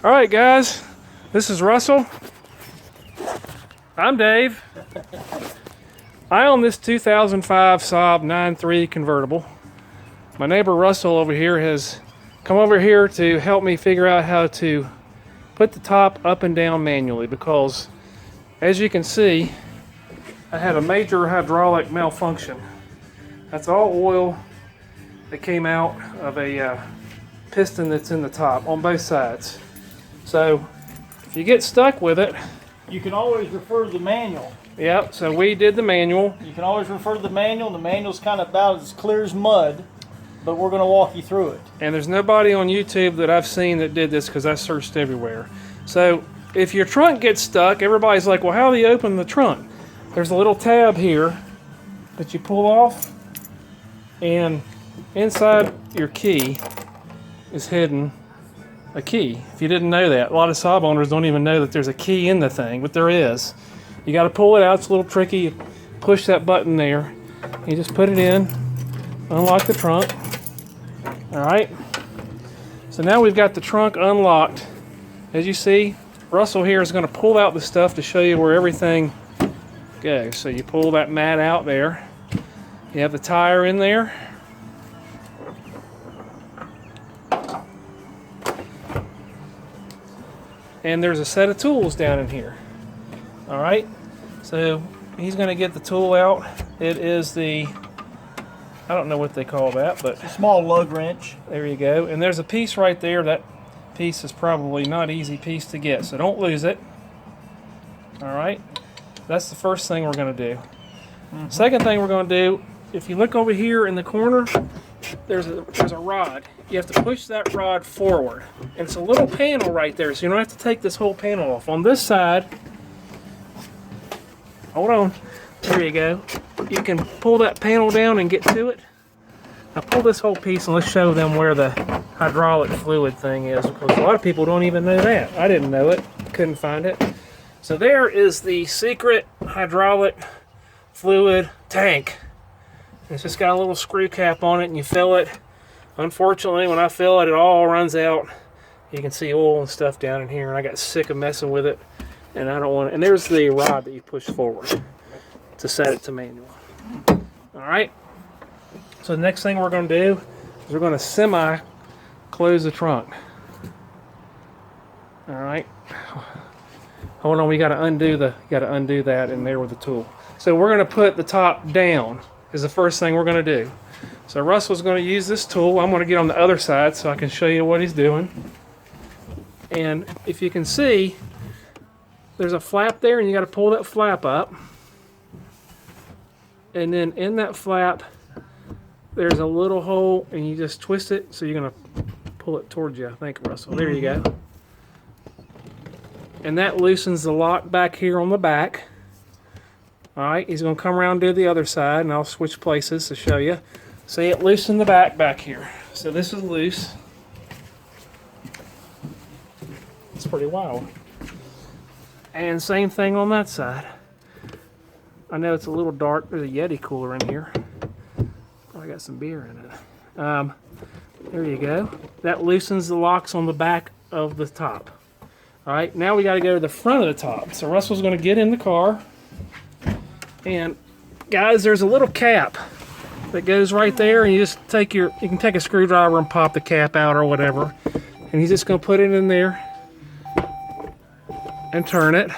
All right, guys, this is Russell. I'm Dave. I own this 2005 Saab 9.3 convertible. My neighbor Russell over here has come over here to help me figure out how to put the top up and down manually because, as you can see, I had a major hydraulic malfunction. That's all oil that came out of a piston that's in the top on both sides. So if you get stuck with it, you can always refer to the manual. Yep, so we did the manual. You can always refer to the manual. The manual's kind of about as clear as mud, but we're going to walk you through it. And there's nobody on YouTube that I've seen that did this because I searched everywhere. So if your trunk gets stuck, everybody's like, well, how do you open the trunk? There's a little tab here that you pull off, and inside your key is hidden a key. If you didn't know that, a lot of Saab owners don't even know that there's a key in the thing, but there is. You got to pull it out. It's a little tricky. You push that button there. You just put it in, unlock the trunk. All right. So now we've got the trunk unlocked. As you see, Russell here is going to pull out the stuff to show you where everything goes. So you pull that mat out there. You have the tire in there. And there's a set of tools down in here. All right, so he's going to get the tool out. It is the, I don't know what they call that, but a small lug wrench. There you go. And there's a piece right there. That piece is probably not easy piece to get, so don't lose it. All right, that's the first thing we're going to do. Second thing we're going to do, if you look over here in the corner, there's a rod. You have to push that rod forward. And it's a little panel right there, so you don't have to take this whole panel off. On this side, hold on, there you go. You can pull that panel down and get to it. Now pull this whole piece and let's show them where the hydraulic fluid thing is, because a lot of people don't even know that. I didn't know it, couldn't find it. So there is the secret hydraulic fluid tank. It's just got a little screw cap on it and you fill it. Unfortunately, when I fill it, it all runs out. You can see oil and stuff down in here, and I got sick of messing with it, and I don't want it. And there's the rod that you push forward to set it to manual. All right. So the next thing we're going to do is we're going to semi-close the trunk. All right. Hold on, we got to undo that in there with the tool. So we're going to put the top down. Is the first thing we're going to do. So Russell's going to use this tool. I'm going to get on the other side so I can show you what he's doing. And if you can see, there's a flap there, and you got to pull that flap up. And then in that flap, there's a little hole, and you just twist it. So you're going to pull it towards you, I think, Russell. There you go. And that loosens the lock back here on the back. All right, he's going to come around and do the other side, and I'll switch places to show you. See, it loosened the back here. So this is loose. It's pretty wild. And same thing on that side. I know it's a little dark. There's a Yeti cooler in here. Oh, I got some beer in it. There you go. That loosens the locks on the back of the top. All right, now we got to go to the front of the top. So Russell's going to get in the car. And guys, there's a little cap that goes right there, and you just you can take a screwdriver and pop the cap out or whatever. And he's just going to put it in there and turn it.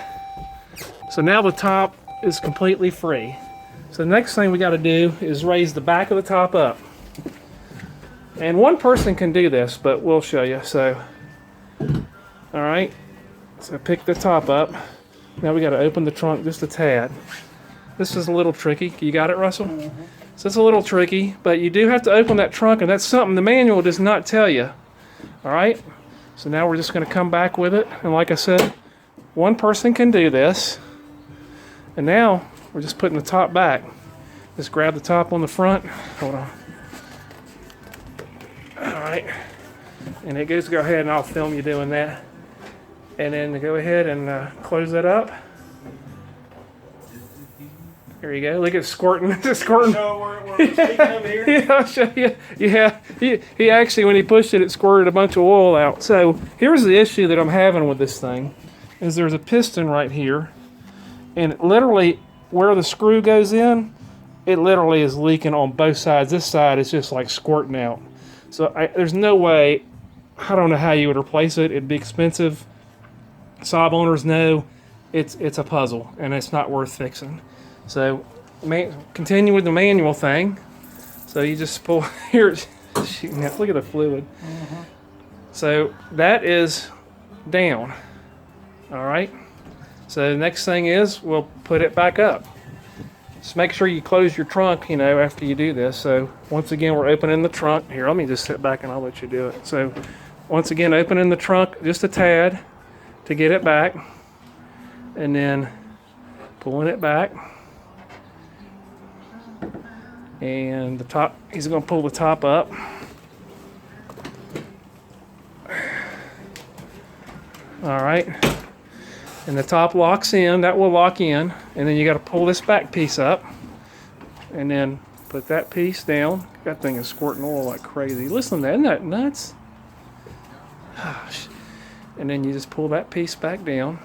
So now the top is completely free. So the next thing we got to do is raise the back of the top up. And one person can do this, but we'll show you. So, all right. So pick the top up. Now we got to open the trunk just a tad. This is a little tricky. You got it, Russell? Mm-hmm. So it's a little tricky, but you do have to open that trunk, and that's something the manual does not tell you. All right? So now we're just going to come back with it. And like I said, one person can do this. And now we're just putting the top back. Just grab the top on the front. Hold on. All right. And it goes, go ahead, and I'll film you doing that. And then go ahead and close that up. There you go. Look at squirting. Just squirting. So we're speaking over here. Yeah, I'll show you. Yeah, he actually, when he pushed it, it squirted a bunch of oil out. So here's the issue that I'm having with this thing, is there's a piston right here, and literally where the screw goes in, it literally is leaking on both sides. This side is just like squirting out. So there's no way, I don't know how you would replace it. It'd be expensive. Saab owners know it's a puzzle, and it's not worth fixing. So continue with the manual thing. So you just pull here. Shooting out. Look at the fluid. Mm-hmm. So that is down. All right. So the next thing is we'll put it back up. Just make sure you close your trunk, you know, after you do this. So once again, we're opening the trunk. Here, let me just sit back and I'll let you do it. So once again, opening the trunk just a tad to get it back, and then pulling it back. And the top, he's going to pull the top up. All right. And the top locks in, that will lock in. And then you got to pull this back piece up. And then put that piece down. That thing is squirting oil like crazy. Listen to that, isn't that nuts? Gosh. And then you just pull that piece back down.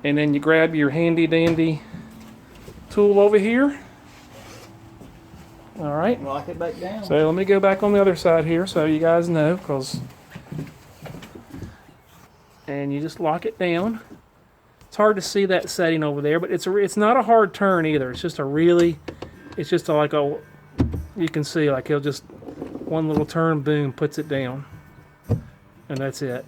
And then you grab your handy dandy tool over here. All right. Lock it back down. So let me go back on the other side here so you guys know, and you just lock it down. It's hard to see that setting over there, but it's not a hard turn either. It's just like a, you can see like he'll just one little turn, boom, puts it down, and that's it.